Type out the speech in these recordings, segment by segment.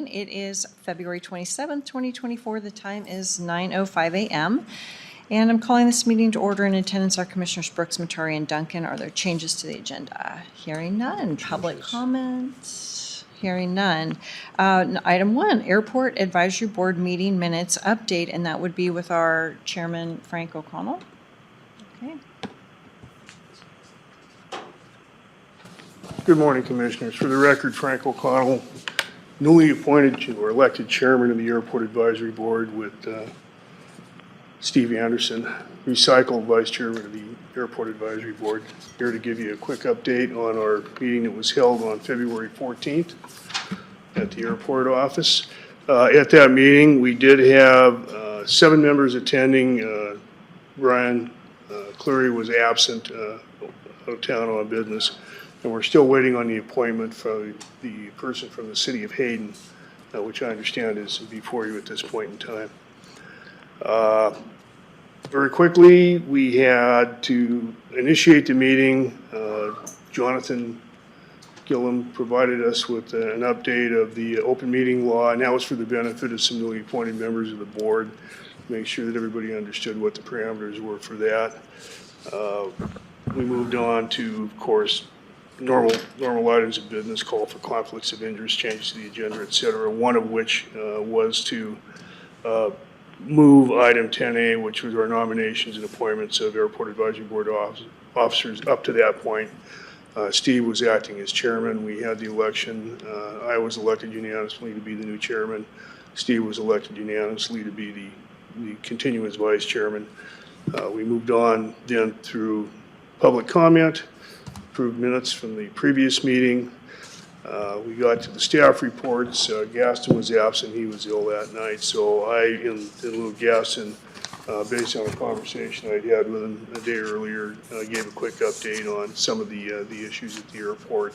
It is February 27th, 2024. The time is 9:05 a.m. And I'm calling this meeting to order. In attendance are Commissioners Brooks, Matari, and Duncan. Are there changes to the agenda? Hearing none. Public comments? Hearing none. Item 1, Airport Advisory Board meeting minutes update, and that would be with our Chairman, Frank O'Connell. Okay. Good morning, Commissioners. For the record, Frank O'Connell, newly appointed or elected Chairman of the Airport Advisory Board with Steve Anderson, recycled Vice Chairman of the Airport Advisory Board. Here to give you a quick update on our meeting that was held on February 14th at the airport office. At that meeting, we did have 7 members attending. Brian Cleary was absent out of town on business. And we're still waiting on the appointment for the person from the city of Hayden, which I understand is before you at this point in time. Very quickly, we had to initiate the meeting. Jonathan Gillum provided us with an update of the open meeting law, and that was for the benefit of some newly appointed members of the board, make sure that everybody understood what the parameters were for that. We moved on to, of course, normal items of business, call for conflicts of interest, changes to the agenda, et cetera, one of which was to move item 10A, which was our nominations and appointments of Airport Advisory Board officers. Up to that point, Steve was acting as chairman. We had the election. I was elected unanimously to be the new chairman. Steve was elected unanimously to be the continuous vice chairman. We moved on then through public comment, approved minutes from the previous meeting. We got to the staff reports. Gaston was absent. He was ill that night. So I, in lieu of Gaston, based on a conversation I'd had with him a day earlier, gave a quick update on some of the issues at the airport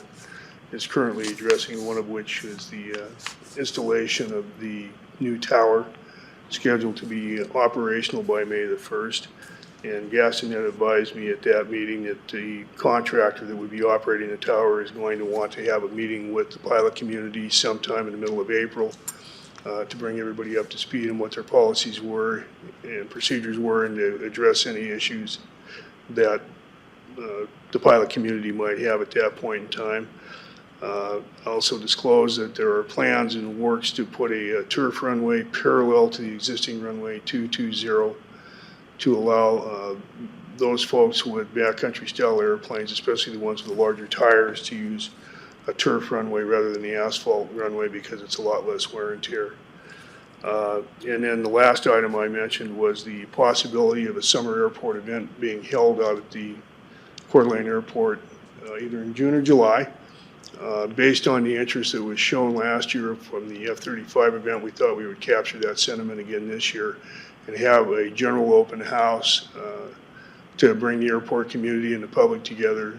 is currently addressing, one of which is the installation of the new tower scheduled to be operational by May the 1st. And Gaston had advised me at that meeting that the contractor that would be operating the tower is going to want to have a meeting with the pilot community sometime in the middle of April to bring everybody up to speed on what their policies were and procedures were, and to address any issues that the pilot community might have at that point in time. Also disclosed that there are plans in the works to put a turf runway parallel to the existing runway 220 to allow those folks with backcountry style airplanes, especially the ones with the larger tires, to use a turf runway rather than the asphalt runway because it's a lot less wear and tear. And then the last item I mentioned was the possibility of a summer airport event being held out at the Coeur d'Alene Airport either in June or July. Based on the interest that was shown last year from the F-35 event, we thought we would capture that sentiment again this year and have a general open house to bring the airport community and the public together,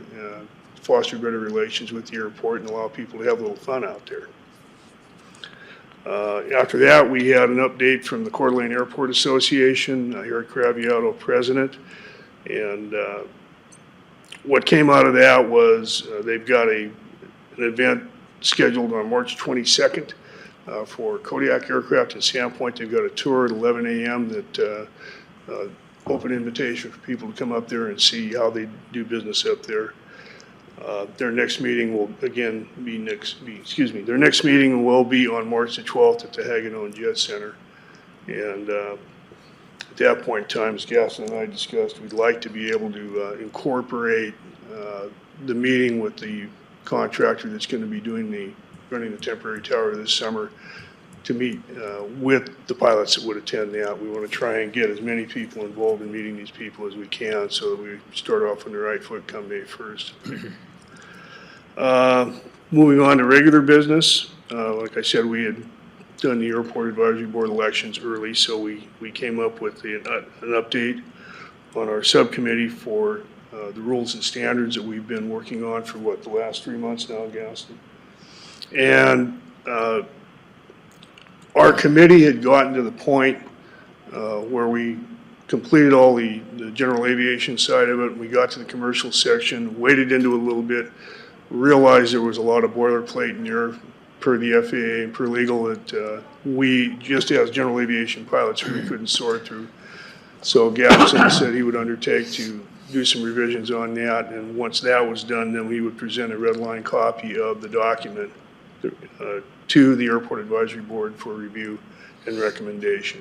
foster better relations with the airport, and allow people to have a little fun out there. After that, we had an update from the Coeur d'Alene Airport Association, Eric Craviotto, president, and what came out of that was they've got an event scheduled on March 22nd. For Kodiak Aircraft in Sandpoint. They've got a tour at 11 a.m. that open invitation for people to come up there and see how they do business up there. Their next meeting will again be their next meeting will be on March the 12th at the Hagedorn Jet Center. And at that point in time, as Gaston and I discussed, we'd like to be able to incorporate the meeting with the contractor that's going to be running the temporary tower this summer to meet with the pilots that would attend that. We want to try and get as many people involved in meeting these people as we can so that we start off on the right foot come May 1st. Moving on to regular business, like I said, we had done the Airport Advisory Board elections early, so we came up with an update on our subcommittee for the rules and standards that we've been working on for the last 3 months now, Gaston. And our committee had gotten to the point where we completed all the general aviation side of it. We got to the commercial section, waded into it a little bit, realized there was a lot of boilerplate in there, per the FAA and per legal that we, just as general aviation pilots, we couldn't sort through. So Gaston said he would undertake to do some revisions on that, and once that was done, then we would present a red line copy of the document to the Airport Advisory Board for review and recommendation.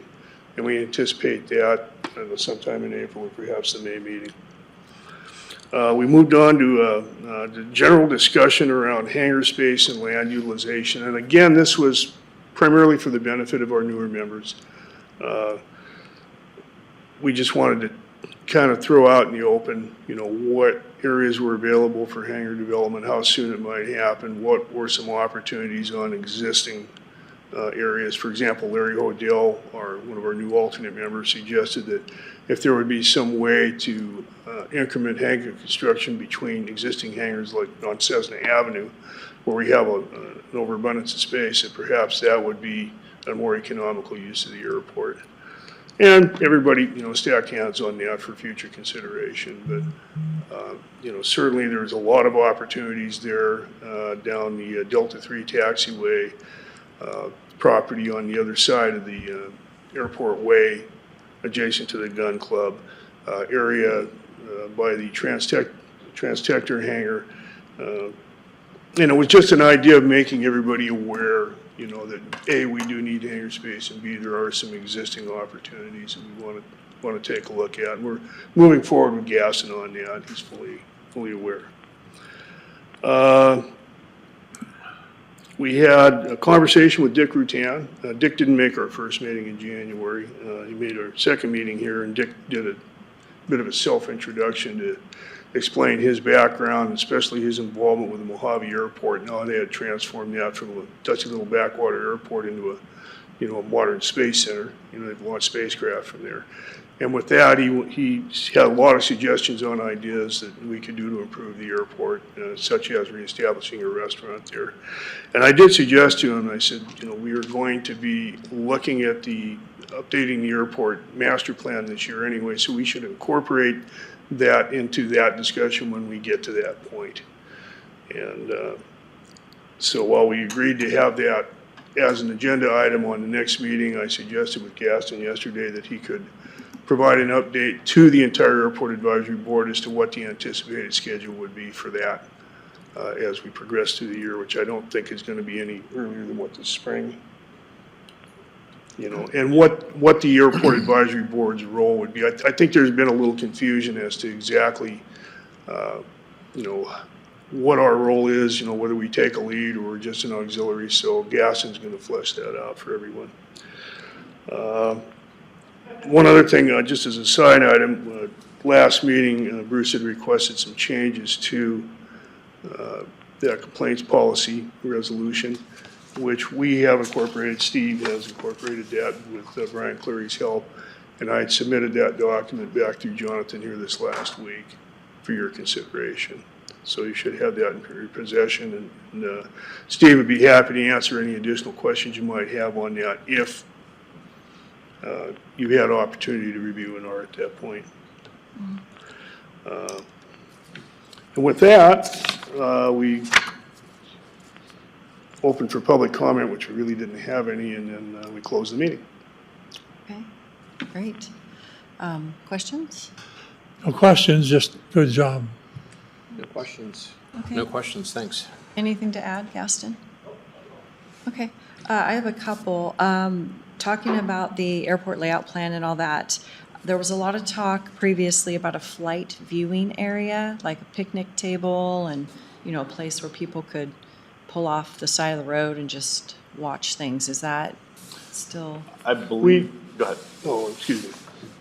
And we anticipate that sometime in April or perhaps the May meeting. We moved on to the general discussion around hangar space and land utilization. And again, this was primarily for the benefit of our newer members. We just wanted to kind of throw out in the open, what areas were available for hangar development, how soon it might happen, what were some opportunities on existing areas. For example, Larry Hodell, one of our new alternate members, suggested that if there would be some way to increment hangar construction between existing hangars like on Cessna Avenue, where we have an overabundance of space, that perhaps that would be a more economical use of the airport. And everybody, stacked hands on that for future consideration. But, certainly there's a lot of opportunities there down the Delta 3 taxiway property on the other side of the airport way, adjacent to the gun club area by the Transtector hangar. And it was just an idea of making everybody aware, that A, we do need hangar space, and B, there are some existing opportunities that we want to take a look at. And we're moving forward with Gaston on that. He's fully aware. We had a conversation with Dick Rutan. Dick didn't make our first meeting in January. He made our second meeting here, and Dick did a bit of a self-introduction to explain his background, especially his involvement with the Mojave Airport, and how they had transformed that from a dusty little backwater airport into a modern space center. They've launched spacecraft from there. And with that, he had a lot of suggestions on ideas that we could do to improve the airport, such as reestablishing a restaurant there. And I did suggest to him, I said, we are going to be looking at updating the airport master plan this year anyway, so we should incorporate that into that discussion when we get to that point. And so while we agreed to have that as an agenda item on the next meeting, I suggested with Gaston yesterday that he could provide an update to the entire Airport Advisory Board as to what the anticipated schedule would be for that as we progress through the year, which I don't think is going to be any earlier than this spring. And what the Airport Advisory Board's role would be. I think there's been a little confusion as to exactly, what our role is, whether we take a lead or we're just an auxiliary. So Gaston's going to flesh that out for everyone. One other thing, just as a side item, last meeting, Bruce had requested some changes to that complaints policy resolution, which we have incorporated. Steve has incorporated that with Brian Cleary's help, and I had submitted that document back through Jonathan here this last week for your consideration. So you should have that in your possession, and Steve would be happy to answer any additional questions you might have on that if you had opportunity to review an R at that point. And with that, we open for public comment, which we really didn't have any, and then we close the meeting. Okay, great. Questions? No questions, just good job. No questions. Okay. No questions, thanks. Anything to add, Gaston? Okay, I have a couple. Talking about the airport layout plan and all that, there was a lot of talk previously about a flight viewing area, like a picnic table and, a place where people could pull off the side of the road and just watch things. Is that still? I believe, go ahead. Oh, excuse me.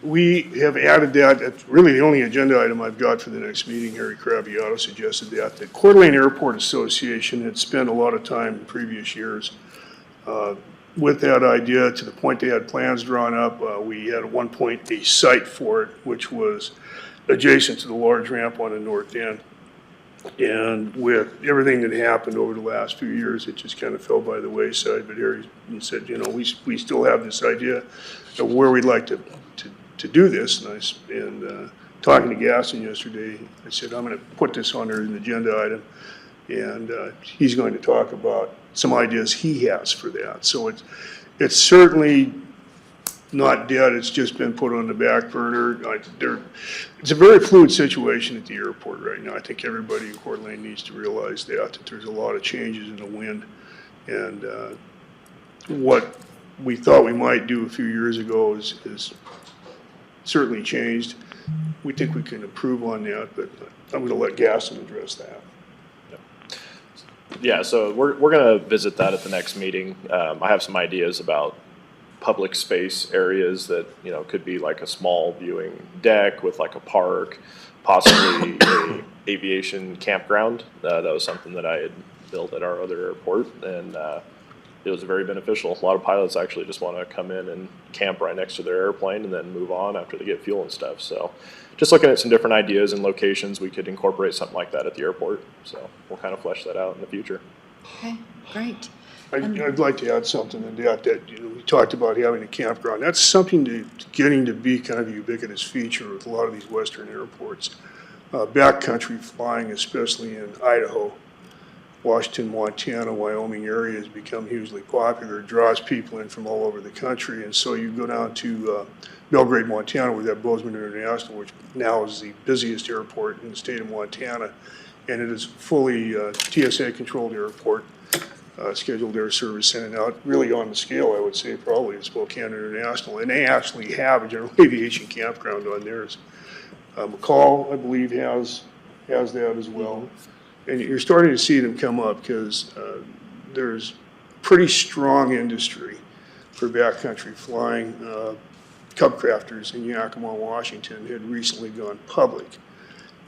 We have added that. It's really the only agenda item I've got for the next meeting. Harry Craviotto suggested that. The Coeur d'Alene Airport Association had spent a lot of time in previous years with that idea, to the point they had plans drawn up. We had at one point a site for it, which was adjacent to the large ramp on the north end. And with everything that happened over the last few years, it just kind of fell by the wayside. But Harry said, we still have this idea of where we'd like to do this. And talking to Gaston yesterday, I said, I'm going to put this on there as an agenda item. And he's going to talk about some ideas he has for that. So it's certainly not dead, it's just been put on the back burner. It's a very fluid situation at the airport right now. I think everybody in Coeur d'Alene needs to realize that there's a lot of changes in the wind. And what we thought we might do a few years ago is certainly changed. We think we can improve on that, but I'm gonna let Gaston address that. Yeah, so we're going to visit that at the next meeting. I have some ideas about public space areas that, you know, could be like a small viewing deck with like a park, possibly a aviation campground. That was something that I had built at our other airport, and it was very beneficial. A lot of pilots actually just want to come in and camp right next to their airplane and then move on after they get fuel and stuff. So just looking at some different ideas and locations, we could incorporate something like that at the airport. So we'll kind of flesh that out in the future. Okay, great. I'd like to add something in that, you know, we talked about having a campground. That's something getting to be kind of a ubiquitous feature with a lot of these western airports. Backcountry flying, especially in Idaho, Washington, Montana, Wyoming area has become hugely popular. It draws people in from all over the country. And so you go down to Belgrade, Montana, where that Bozeman International, which now is the busiest airport in the state of Montana. And it is fully TSA-controlled airport, scheduled air service in and out, really on the scale, I would say, probably of Spokane International. And they actually have a general aviation campground on theirs. McCall, I believe, has that as well. And you're starting to see them come up because there's pretty strong industry for backcountry flying. Cub crafters in Yakima, Washington had recently gone public.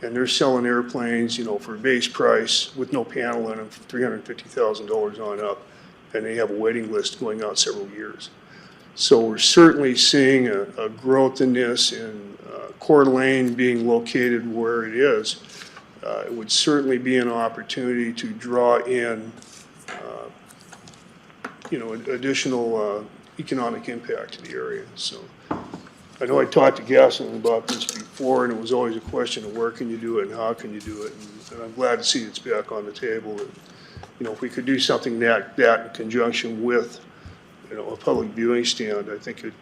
And they're selling airplanes, you know, for base price with no panel in them, for $350,000 on up. And they have a waiting list going out several years. So we're certainly seeing a growth in this, and Coeur d'Alene being located where it is, it would certainly be an opportunity to draw in, you know, additional economic impact to the area. So I know I talked to Gaston about this before, and it was always a question of where can you do it and how can you do it. And I'm glad to see it's back on the table. And, you know, if we could do something that in conjunction with, you know, a public viewing stand, I think it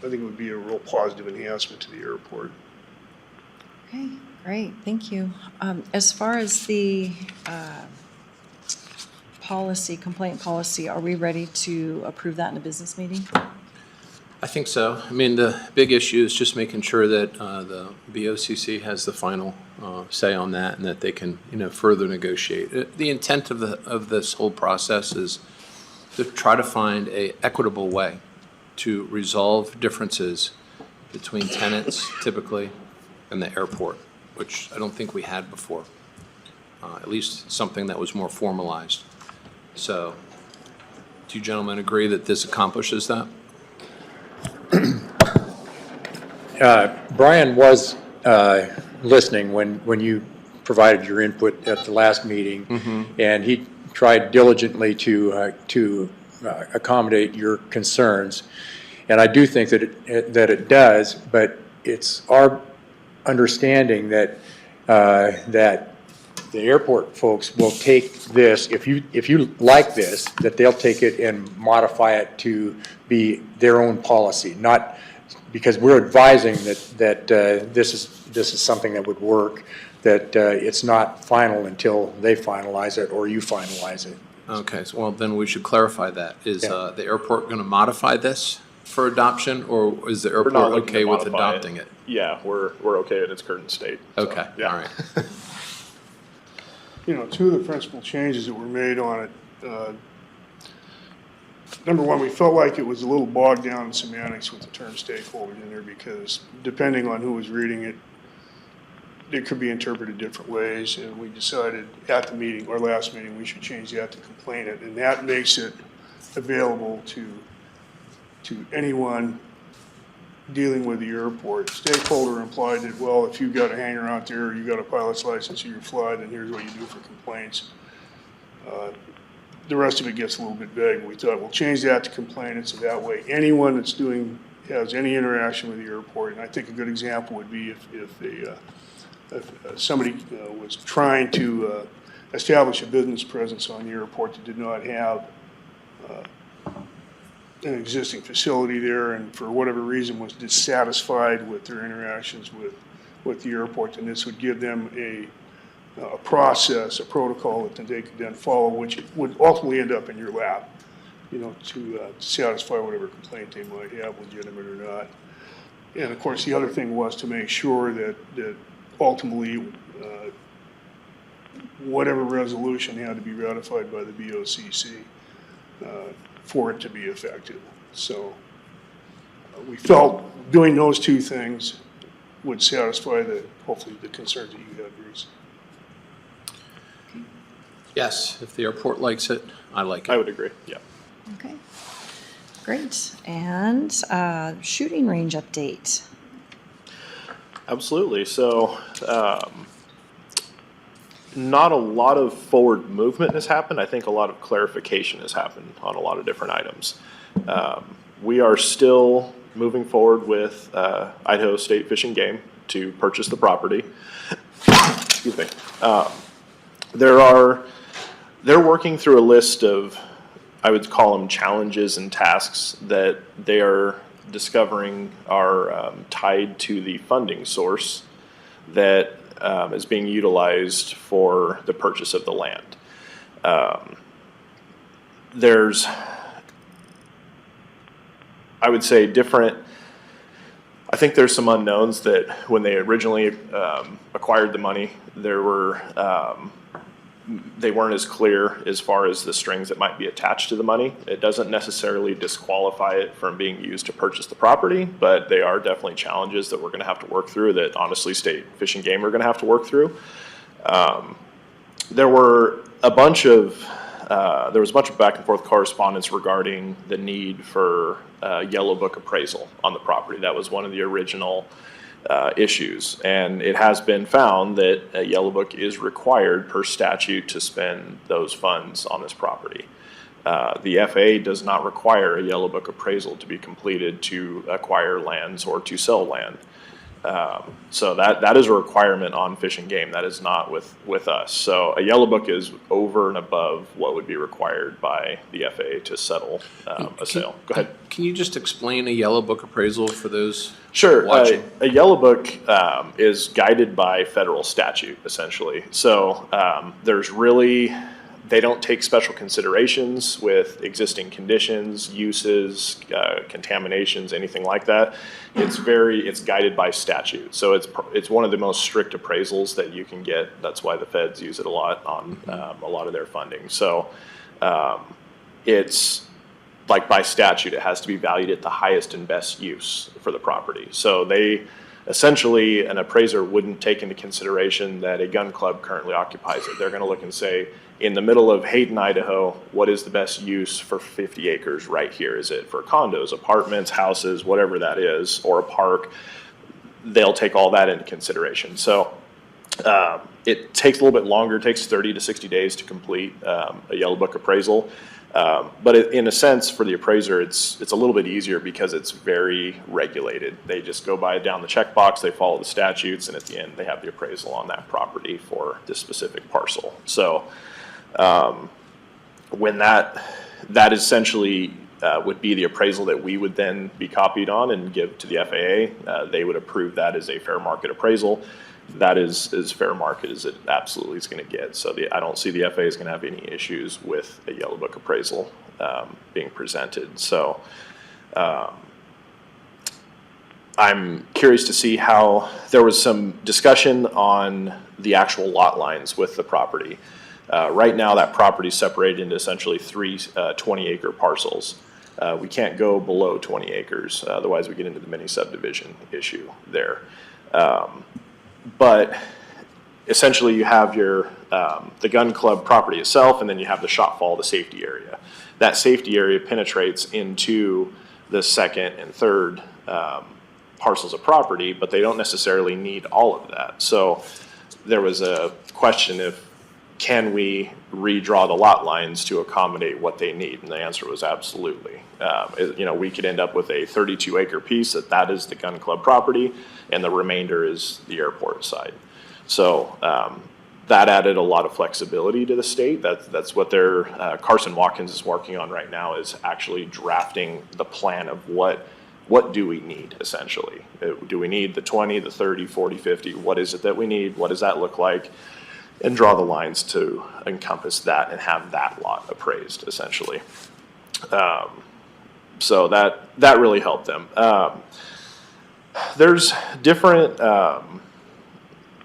would be a real positive enhancement to the airport. Okay, great, thank you. As far as the complaint policy, are we ready to approve that in a business meeting? I think so. I mean, the big issue is just making sure that the BOCC has the final say on that, and that they can, you know, further negotiate. The intent of this whole process is to try to find a equitable way to resolve differences between tenants, typically, and the airport, which I don't think we had before. At least something that was more formalized. So, do you gentlemen agree that this accomplishes that? Brian was listening when you provided your input at the last meeting, and he tried diligently to accommodate your concerns. And I do think that it does, but it's our understanding that that the airport folks will take this, if you like this, that they'll take it and modify it to be their own policy, not because we're advising that this is something that would work, that it's not final until they finalize it or you finalize it. Okay, so, well, then we should clarify that. Is the airport going to modify this for adoption, or is the We're airport not looking okay to with modify adopting it? Yeah, we're okay in its current state. So, Okay, yeah. all right. You know, two of the principal changes that were made on it, number one, we felt like it was a little bogged down in semantics with the term stakeholders in there, because depending on who was reading it, it could be interpreted different ways, and we decided at the meeting, our last meeting, we should change that to complainant, and that makes it available to anyone dealing with the airport. Stakeholder implied that, well, if you've got a hangar out there, or you got a pilot's license, or you're flying, then here's what you do for complaints. The rest of it gets a little bit vague. We thought we'll change that to complainant, so that way anyone that's has any interaction with the airport, and I think a good example would be if somebody was trying to establish a business presence on the airport that did not have an existing facility there, and for whatever reason was dissatisfied with their interactions with the airport, and this would give them a process, a protocol that they could then follow, which would ultimately end up in your lap, to satisfy whatever complaint they might have, legitimate or not. And of course, the other thing was to make sure that ultimately whatever resolution had to be ratified by the BOCC for it to be effective. So we felt doing those two things would satisfy hopefully the concerns that you had, Bruce. Yes, if the airport likes it, I like it. I would agree, yeah. Okay, great. And shooting range update. Absolutely. So, not a lot of forward movement has happened. I think a lot of clarification has happened on a lot of different items. We are still moving forward with Idaho State Fish and Game to purchase the property. Excuse me. They're working through a list of, I would call them challenges and tasks that they are discovering are tied to the funding source that is being utilized for the purchase of the land. There's, I would say, I think there's some unknowns that when they originally acquired the money, they weren't as clear as far as the strings that might be attached to the money. It doesn't necessarily disqualify it from being used to purchase the property, but they are definitely challenges that we're going to have to work through, that honestly State Fish and Game are going to have to work through. There was a bunch of back and forth correspondence regarding the need for Yellow Book appraisal on the property. That was one of the original issues, and it has been found that a Yellow Book is required per statute to spend those funds on this property. The FAA does not require a Yellow Book appraisal to be completed to acquire lands or to sell land. So that is a requirement on Fish and Game. That is not with us. So a Yellow Book is over and above what would be required by the FAA to settle a sale. Go ahead. Can you just explain a Yellow Book appraisal for those Sure. watching? A Yellow Book is guided by federal statute, essentially. So they don't take special considerations with existing conditions, uses, contaminations, anything like that. It's guided by statute. So it's one of the most strict appraisals that you can get. That's why the feds use it a lot on a lot of their funding. So it's like by statute, it has to be valued at the highest and best use for the property. So essentially, an appraiser wouldn't take into consideration that a gun club currently occupies it. They're going to look and say, in the middle of Hayden, Idaho, what is the best use for 50 acres right here? Is it for condos, apartments, houses, whatever that is, or a park? They'll take all that into consideration. So it takes a little bit longer. It takes 30 to 60 days to complete a Yellow Book appraisal. But in a sense, for the appraiser, it's a little bit easier because it's very regulated. They just go down the checkbox, they follow the statutes, and at the end, they have the appraisal on that property for this specific parcel. So when that essentially would be the appraisal that we would then be copied on and give to the FAA, they would approve that as a fair market appraisal. That is as fair market as it absolutely is going to get. So I don't see the FAA is going to have any issues with a Yellow Book appraisal being presented. So I'm curious to see how there was some discussion on the actual lot lines with the property. Right now, that property is separated into essentially three 20-acre parcels. We can't go below 20 acres, otherwise we get into the mini subdivision issue there. But essentially you have the gun club property itself, and then you have the shot fall, the safety area. That safety area penetrates into the second and third parcels of property, but they don't necessarily need all of that. So there was a question can we redraw the lot lines to accommodate what they need? And the answer was absolutely. We could end up with a 32-acre piece that is the gun club property, and the remainder is the airport side. So that added a lot of flexibility to the state. That's what their Carson Watkins is working on right now, is actually drafting the plan of what do we need, essentially. Do we need the 20, the 30, 40, 50? What is it that we need? What does that look like? And draw the lines to encompass that and have that lot appraised, essentially. So that really helped them. There's different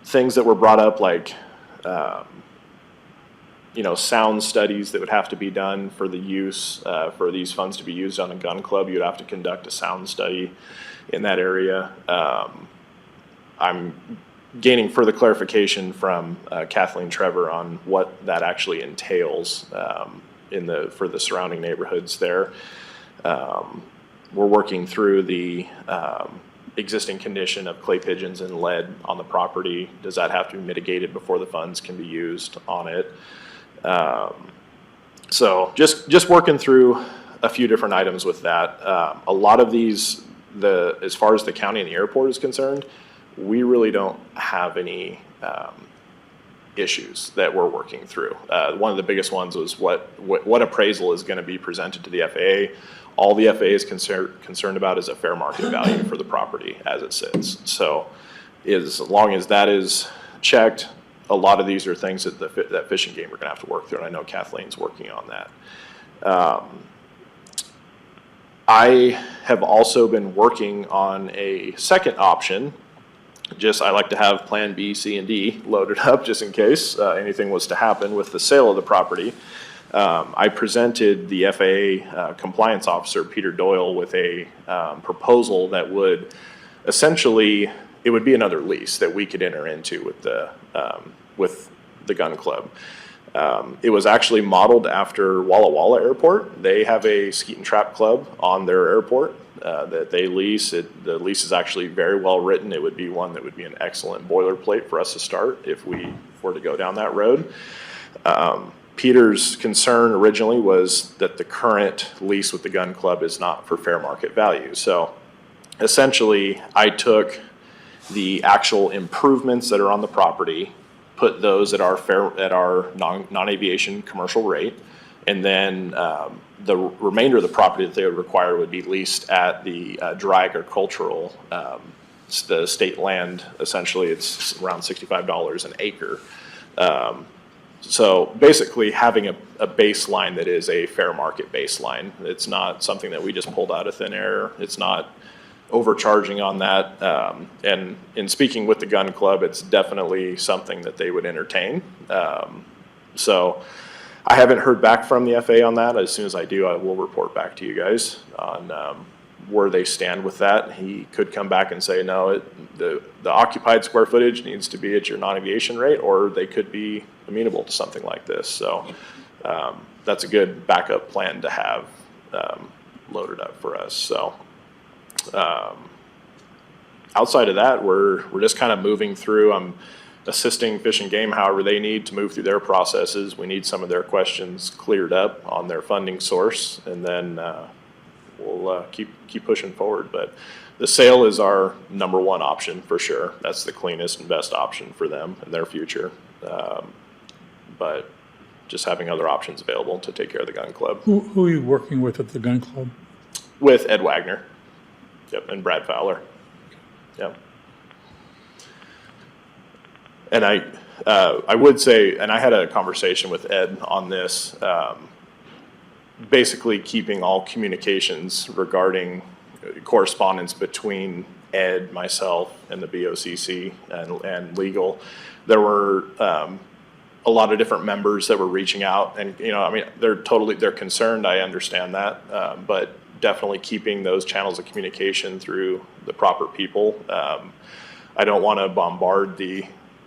things that were brought up, like sound studies that would have to be done for the use, for these funds to be used on a gun club. You'd have to conduct a sound study in that area. I'm gaining further clarification from Kathleen Trevor on what that actually entails for the surrounding neighborhoods there. We're working through the existing condition of clay pigeons and lead on the property. Does that have to be mitigated before the funds can be used on it? So just working through a few different items with that. A lot of these, as far as the county and the airport is concerned, we really don't have any issues that we're working through. One of the biggest ones was what appraisal is going to be presented to the FAA. All the FAA is concerned about is a fair market value for the property as it sits. So as long as that is checked, a lot of these are things that Fish and Game are going to have to work through, and I know Kathleen's working on that. I have also been working on a second option. I like to have plan B, C, and D loaded up just in case anything was to happen with the sale of the property. I presented the FAA compliance officer, Peter Doyle, with a proposal that would essentially, it would be another lease that we could enter into with the gun club. It was actually modeled after Walla Walla Airport. They have a skeet and trap club on their airport that they lease. The lease is actually very well written. It would be one that would be an excellent boilerplate for us to start if we were to go down that road. Peter's concern originally was that the current lease with the gun club is not for fair market value. So essentially, I took the actual improvements that are on the property, put those at our non-aviation commercial rate, and then the remainder of the property that they would require would be leased at the dry agricultural, the state land. Essentially, it's around $65 an acre. So basically having a baseline that is a fair market baseline. It's not something that we just pulled out of thin air. It's not overcharging on that. And in speaking with the gun club, it's definitely something that they would entertain. So I haven't heard back from the FAA on that. As soon as I do, I will report back to you guys on where they stand with that. He could come back and say, no, the occupied square footage needs to be at your non-aviation rate, or they could be amenable to something like this. So that's a good backup plan to have loaded up for us. So outside of that, we're just kind of moving through. I'm assisting Fish and Game however they need to move through their processes. We need some of their questions cleared up on their funding source, and then we'll keep pushing forward. But the sale is our number one option for sure. That's the cleanest and best option for them and their future. But just having other options available to take care of the gun club. Who are you working with at the gun club? With Ed Wagner. Yep, and Brad Fowler. Yep. And I would say, and I had a conversation with Ed on this, basically keeping all communications regarding correspondence between Ed, myself, and the BOCC and legal. There were a lot of different members that were reaching out, and they're concerned. I understand that, but definitely keeping those channels of communication through the proper people. I don't want to bombard the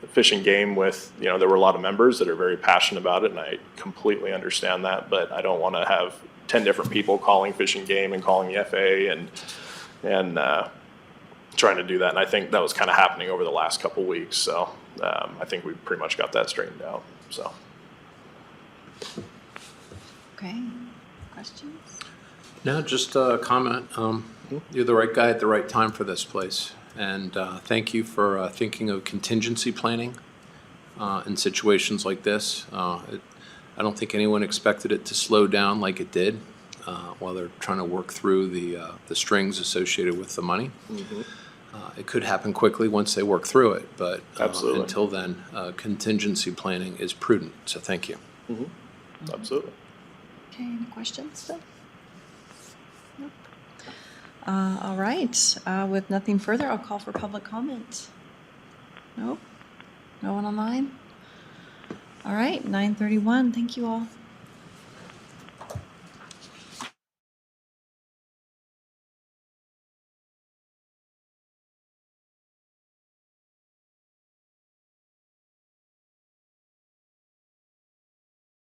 Fish and Game with, there were a lot of members that are very passionate about it, and I completely understand that, but I don't want to have 10 different people calling Fish and Game and calling the FAA and trying to do that. And I think that was kind of happening over the last couple of weeks. So I think we pretty much got that straightened out. So. Okay, questions? No, just a comment. You're the right guy at the right time for this place. And thank you for thinking of contingency planning. in situations like this. I don't think anyone expected it to slow down like it did while they're trying to work through the strings associated with the money. It could happen quickly once they work through it, but Absolutely. until then, contingency planning is prudent. So thank you. Absolutely. Okay, any questions still? Nope. All right, with nothing further, I'll call for public comment. Nope, no one online? All right, 9:31, thank you all.